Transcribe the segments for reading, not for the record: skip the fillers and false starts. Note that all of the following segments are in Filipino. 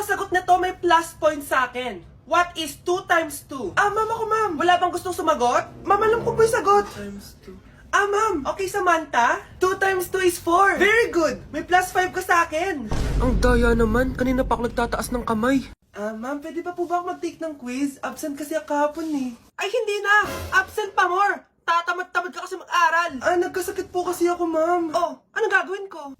nakasagot nito may plus point sa akin. What is 2 times 2? Ma'am ako, ma'am. Wala bang gustong sumagot? Ma'am, alam ko po yung sagot. 2 times 2. Ma'am. Okay, Samantha. 2 times 2 is 4. Very good. May plus 5 ka sa akin. Ang daya naman. Kanina pa ako nagtataas ng kamay. Ma'am, pwede pa po ba ako mag-take ng quiz? Absent kasi ako kahapon eh. Ay, hindi na. Absent pa more. Tatamad-tamad ka kasi mag-aral. Nagkasakit po kasi ako, ma'am. Oh, ano gagawin ko?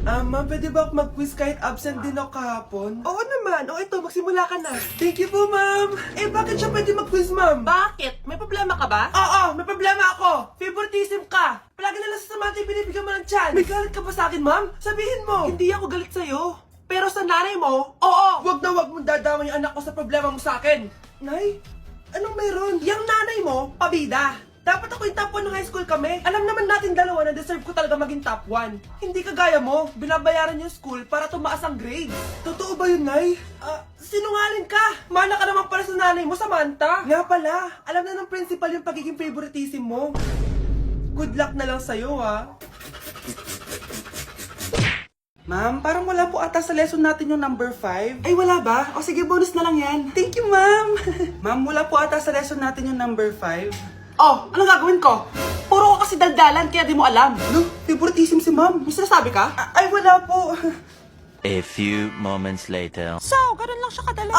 Ma'am, pwede ba ako mag-quiz kahit absent din ako kahapon? Oo naman. O ito, magsimula ka na. Thank you po, ma'am. Bakit siya pwede mag-quiz, ma'am? Bakit? May problema ka ba? Oo, may problema ako. Favoritism ka. Palagi na lang sa Samantha yung binibigyan mo ng chance. May galit ka ba sa akin, ma'am? Sabihin mo. Hindi ako galit sa'yo. Pero sa nanay mo, oo. Wag na wag mong dadama yung anak ko sa problema mo sa akin. Nay, anong meron? Yang nanay mo, pabida. Dapat ako yung top 1 ng high school kami. Alam naman natin dalawa na deserve ko talaga maging top 1. Hindi kagaya mo, binabayaran yung school para tumaas ang grade. Totoo ba yun, Nay? Sinungaling ka! Mana ka naman pala sa nanay mo, Samantha. Nga pala, alam na ng principal yung pagiging favoritism mo. Good luck na lang sa'yo, ha? Ma'am, parang wala po ata sa lesson natin yung number 5. Ay, wala ba? O sige, bonus na lang yan. Thank you, ma'am. Ma'am, wala po ata sa lesson natin yung number 5. Oh, ano gagawin ko? Puro ko kasi daldalan, kaya di mo alam. No, favoritism si ma'am. May sinasabi ka? Ay, wala po. A few moments later. So, ganun lang siya kadali.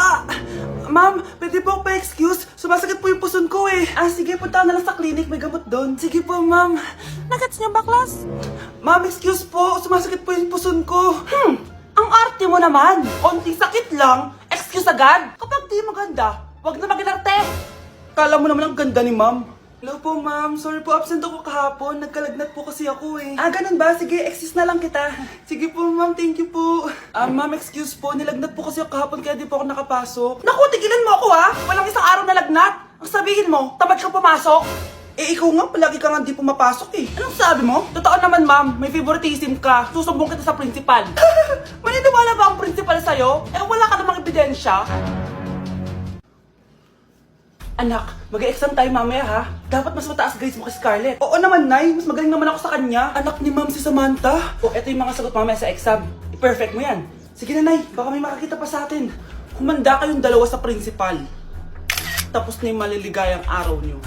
Ma'am, pwede po ako pa-excuse? Sumasakit po yung puson ko eh. Sige, punta na lang sa clinic. May gamot doon. Sige po, ma'am. Nagets niyo ba, class? Ma'am, excuse po. Sumasakit po yung puson ko. Ang arte mo naman. Konting sakit lang. Excuse agad. Kapag di maganda, wag na mag-inarte. Kala mo naman ang ganda ni ma'am. Hello po, ma'am. Sorry po, absent ako kahapon. Nagkalagnat po kasi ako eh. Ganun ba? Sige, excuse na lang kita. Sige po, ma'am. Thank you po. Ma'am, excuse po. Nilagnat po kasi ako kahapon kaya di po ako nakapasok. Naku, tigilan mo ako ha! Walang isang araw na lagnat. Ang sabihin mo, tamad ka pumasok. Ikaw nga, palagi ka nga di pumapasok eh. Anong sabi mo? Totoo naman, ma'am. May favoritism ka. Susumbong kita sa principal. Maniniwala ba ang principal sa'yo? Wala ka namang ebidensya. Anak, mag-e-exam tayo mamaya ha. Dapat mas mataas grades mo kay Scarlett. Oo naman, Nay. Mas magaling naman ako sa kanya. Anak ni ma'am si Samantha. Ito yung mga sagot mamaya sa exam. I-perfect mo yan. Sige na, Nay. Baka may makakita pa sa atin. Humanda kayong dalawa sa principal. Tapos na yung maliligayang araw niyo.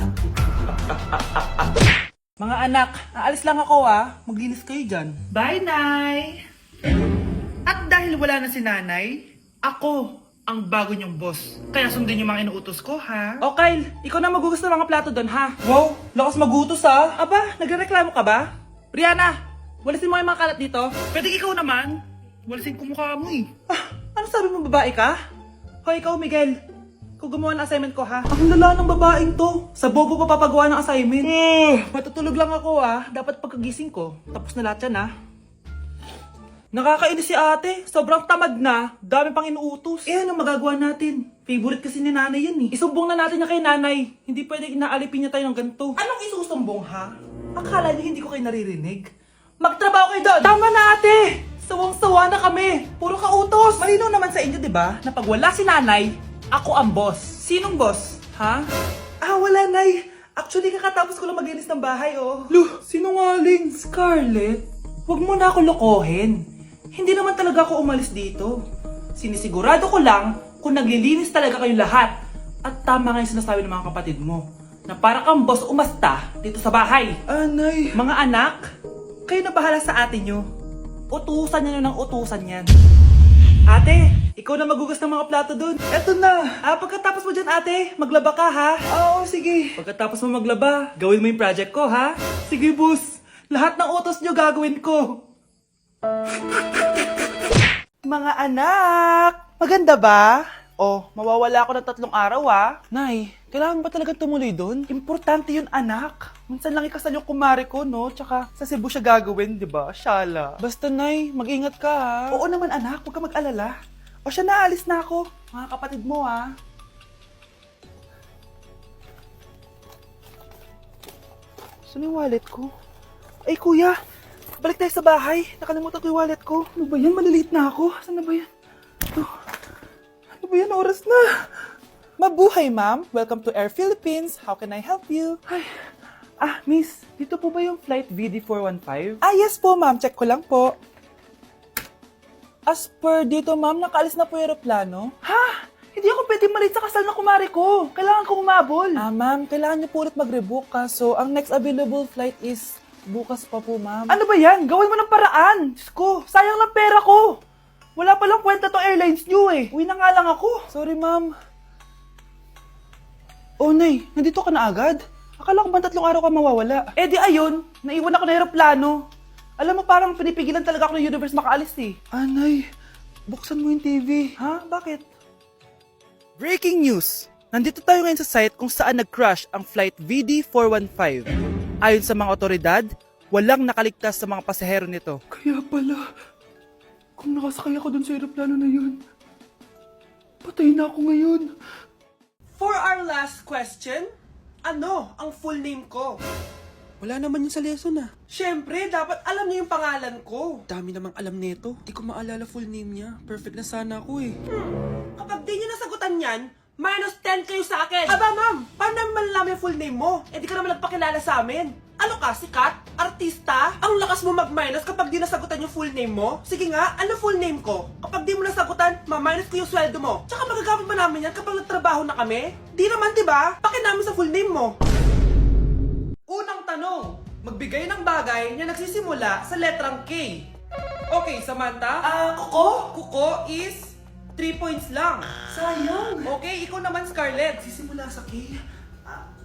Mga anak, aalis lang ako ha. Maglinis kayo dyan. Bye, Nay! At dahil wala na si Nanay, ako ang bago niyong boss. Kaya sundin yung mga inuutos ko, ha? O Kyle, ikaw na magugas ng mga plato doon ha. Wow, lakas magutos ha. Aba, nagrereklamo ka ba? Brianna, walisin mo yung mga kalat dito. Pwede ikaw naman. Walisin ko mukha mo eh. Ano sabi mo, babae ka? Hoy, ikaw Miguel. Ikaw gumawa ng assignment ko ha. Ang lala ng babaeng to. Sa bobo pa papagawa ng assignment. Matutulog lang ako ha. Dapat pagkagising ko, tapos na lahat yan ha. Nakakainis si ate. Sobrang tamad na. Dami pang inuutos. Ano magagawa natin? Favorite kasi ni nanay yan eh. Isumbong na natin niya kay nanay. Hindi pwede inaalipin niya tayo ng ganito. Anong isusumbong ha? Akala niyo hindi ko kayo naririnig? Magtrabaho kayo doon! Tama na ate! Sawang-sawa na kami. Puro kautos. Malinaw naman sa inyo, di ba? Na pag wala si nanay, ako ang boss. Sinong boss? Ha? Wala nay. Actually, kakatapos ko lang maglinis ng bahay, oh. Luh, sinungaling. Scarlett, wag mo na ako lokohin. Hindi naman talaga ako umalis dito. Sinisigurado ko lang kung naglilinis talaga kayo lahat. At tama nga yung sinasabi ng mga kapatid mo. Na para kang boss umasta dito sa bahay. Nay. Mga anak, kayo na bahala sa ate nyo. Utusan nyo ng utusan yan. Ate, ikaw na magugas ng mga plato dun. Eto na. Pagkatapos mo dyan, ate, maglaba ka, ha? Oo, sige. Pagkatapos mo maglaba, gawin mo yung project ko, ha? Sige, boss. Lahat ng utos nyo gagawin ko. Mga anak, maganda ba? Mawawala ako ng 3 araw, ha? Nay, kailangan ba talaga tumuloy dun? Importante yun, anak. Minsan lang ikasal yung kumare ko, no? Tsaka sa Cebu siya gagawin, di ba? Shala. Basta, Nay, mag-ingat ka, ha? Oo naman, anak. Huwag ka mag-alala. Siya na, alis na ako. Mga kapatid mo, ha? Saan yung wallet ko? Ay, kuya! Balik tayo sa bahay. Nakalimutan ko yung wallet ko. Ano ba yan? Maliliit na ako. Saan na ba yan? Ito. Ano ba yan? Oras na. Mabuhay, ma'am. Welcome to Air Philippines. How can I help you? Ay. Miss. Dito po ba yung flight VD415? Yes po, ma'am. Check ko lang po. As per dito, ma'am, nakaalis na po yung aeroplano. Ha? Hindi ako pwede malit sa kasal na kumari ko. Kailangan kong umabol. Ma'am, kailangan niyo po ulit mag-rebook kaso ang next available flight is bukas pa po, ma'am. Ano ba yan? Gawin mo ng paraan. Diyos ko, sayang lang pera ko. Wala palang kwenta to airlines niyo eh. Uwi na nga lang ako. Sorry, ma'am. Oh, Nay, nandito ka na agad? Akala ko ba 3 araw ka mawawala? Eh di ayun, naiwan ako ng aeroplano. Alam mo, parang pinipigilan talaga ako ng universe makaalis eh. Nay, buksan mo yung TV. Ha? Bakit? Breaking news! Nandito tayo ngayon sa site kung saan nag-crash ang flight VD415. Ayon sa mga otoridad, walang nakaligtas sa mga pasahero nito. Kaya pala, kung nakasakay ako dun sa aeroplano na yun, patay na ako ngayon. For our last question, ano ang full name ko? Wala naman yun sa lesson ah. Siyempre, dapat alam niyo yung pangalan ko. Dami namang alam nito. Di ko maalala full name niya. Perfect na sana ako eh. Kapag di niyo nasagutan yan, minus 10 kayo sa akin. Aba, ma'am, paano namin malalaman yung full name mo? Eh, di ka naman nagpakilala sa amin. Ano ka, sikat? Artista? Ang lakas mo mag-minus kapag di nasagutan yung full name mo? Sige nga, ano full name ko? Kapag di mo nasagutan, ma-minus ko yung sweldo mo. Tsaka magagamit ba namin yan kapag nagtrabaho na kami? Di naman, di ba? Pakin namin sa full name mo. Unang tanong, magbigay ng bagay na nagsisimula sa letrang K. Okay, Samantha? Kuko? Kuko is 3 points lang. Sayang. Okay, ikaw naman, Scarlett. Sisimula sa K.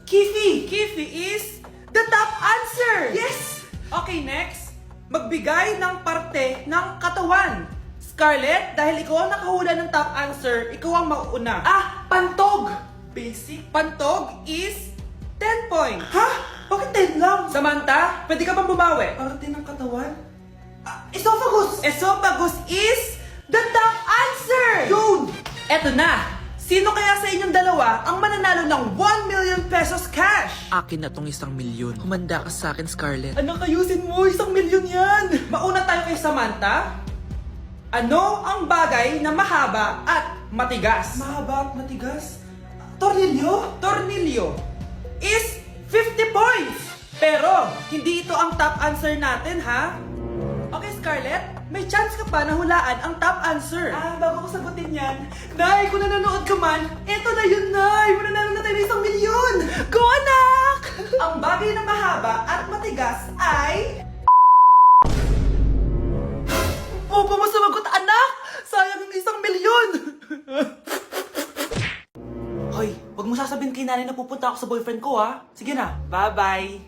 Kifi! Kifi is the top answer! Yes! Okay, next. Magbigay ng parte ng katawan. Scarlett, dahil ikaw ang nakahula ng top answer, ikaw ang mauuna. Pantog! Basic. Pantog is 10 points. Ha? Bakit 10 lang? Samantha, pwede ka bang bumawi? Parte ng katawan? Esophagus! Esophagus is the top answer! Yun! Eto na! Sino kaya sa inyong dalawa ang mananalo ng 1 million pesos cash? Akin na tong 1 milyon. Humanda ka sa akin, Scarlett. Anak, ayusin mo! 1 milyon yan! Mauna tayo kay Samantha. Ano ang bagay na mahaba at matigas? Mahaba at matigas. Tornilyo? Tornilyo is 50 points! Pero, hindi ito ang top answer natin, ha? Okay, Scarlett, may chance ka pa na hulaan ang top answer. Bago ko sagutin yan, Nay, kung nanonood ka man, eto na yun, Nay! Mananalo na tayo ng 1 milyon! Go, anak! Ang bagay na mahaba at matigas ay... Opo mo sumagot, anak! Sayang yung 1 milyon! Hoy, wag mo sasabihin kay nanay na pupunta ako sa boyfriend ko, ha? Sige na, bye-bye.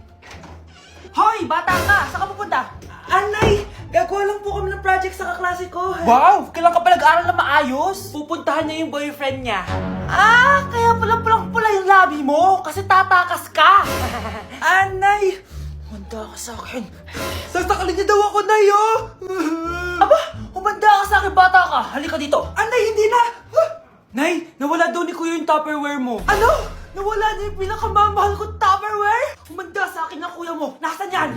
Hoy, bata ka! Saan ka pupunta? Anay! Gagawa lang po kami ng project sa kaklase ko. Wow! Kailan ka pa nag-aaral na maayos? Pupuntahan niya yung boyfriend niya. Kaya pula yung labi mo kasi tatakas ka! Anay! Humanda ka sa akin. Sasakalin niya daw ako, Nay, oh! Aba! Humanda ka sa akin, bata ka! Halika dito! Anay, hindi na! Nay, nawala daw ni Kuya yung Tupperware mo. Ano? Nawala niya yung pinakamamahal kong Tupperware? Humanda sa akin ng kuya mo. Nasaan yan?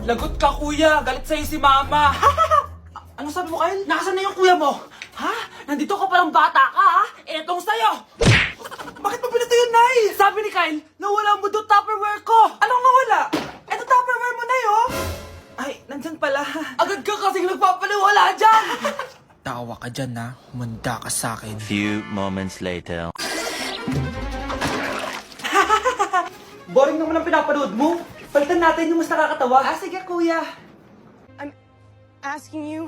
Lagot ka, kuya. Galit sa'yo si mama. Ano sabi mo, Kyle? Nasaan na yung kuya mo? Ha? Nandito ka palang bata ka, ha? Etong sa'yo. Bakit mo pinito yun, Nay? Sabi ni Kyle, nawala mo doon Tupperware ko. Anong nawala? Eto Tupperware mo, Nay, oh! Ay, nandyan pala. Agad ka kasing nagpapaliwala dyan! Tawa ka dyan, ha? Humanda ka sa akin. Few moments later. Boring naman ang pinapanood mo. Palitan natin yung mas nakakatawa. Sige, kuya. Asking you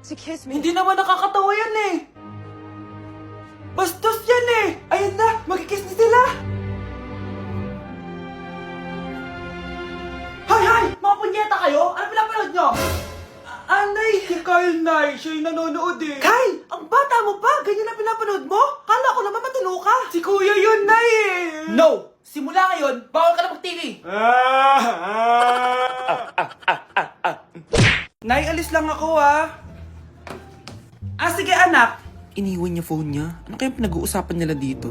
to kiss me. Hindi naman nakakatawa yan eh. Bastos yan eh. Ayun na, magkikiss na sila. Hay! Mga punyeta kayo? Ano pinapanood nyo? Anay! Si Kyle, Nay. Siya yung nanonood eh. Kyle! Ang bata mo pa! Ganyan na pinapanood mo? Kala ko naman matino ka! Si Kuya yun, Nay eh. No! Simula ngayon, bawal ka na mag-TV. Nay, alis lang ako, ha? Sige, anak. Iniwan niya phone niya. Ano kayang pinag-uusapan nila dito?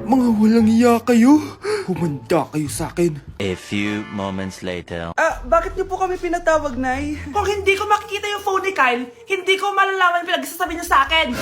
Mga walang iya kayo. Humanda kayo sa akin. A few moments later. Bakit niyo po kami pinatawag, Nay? Kung hindi ko makikita yung phone ni Kyle, hindi ko malalaman pinagsasabi niyo sa akin.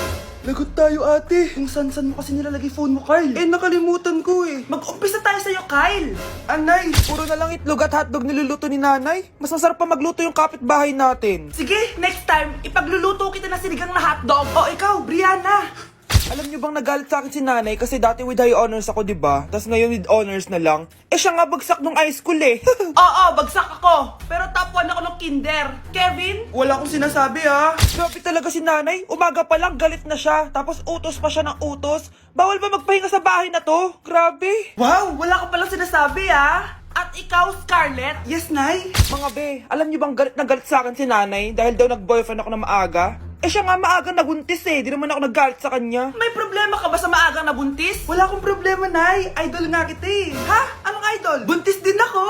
Lagot tayo ate. Kung san-san mo kasi nilalagay phone mo, Carl. Eh, nakalimutan ko eh. Mag-umpisa tayo sa'yo, Kyle. Anay, puro na lang itlog at hotdog niluluto ni nanay. Mas masarap pa magluto yung kapitbahay natin. Sige, next time, ipagluluto kita na sinigang na hotdog. O ikaw, Brianna. Alam niyo bang nagalit sa akin si nanay kasi dati with high honors ako, di ba? Tapos ngayon with honors na lang. Eh, siya nga bagsak nung high school eh. Oo, bagsak ako. Pero top 1 ako ng kinder. Kevin? Wala akong sinasabi ha. Grabe talaga si nanay. Umaga pa lang galit na siya. Tapos utos pa siya ng utos. Bawal ba magpahinga sa bahay na to? Grabe. Wow, wala ka palang sinasabi ah. At ikaw, Scarlett? Yes, Nay. Mga be, alam niyo bang galit na galit sa akin si nanay dahil daw nag-boyfriend ako na maaga? Eh siya nga maagang nabuntis eh. Di naman ako naggalit sa kanya. May problema ka ba sa maagang nabuntis? Wala akong problema, Nay. Idol nga kita eh. Ha? Anong idol? Buntis din ako.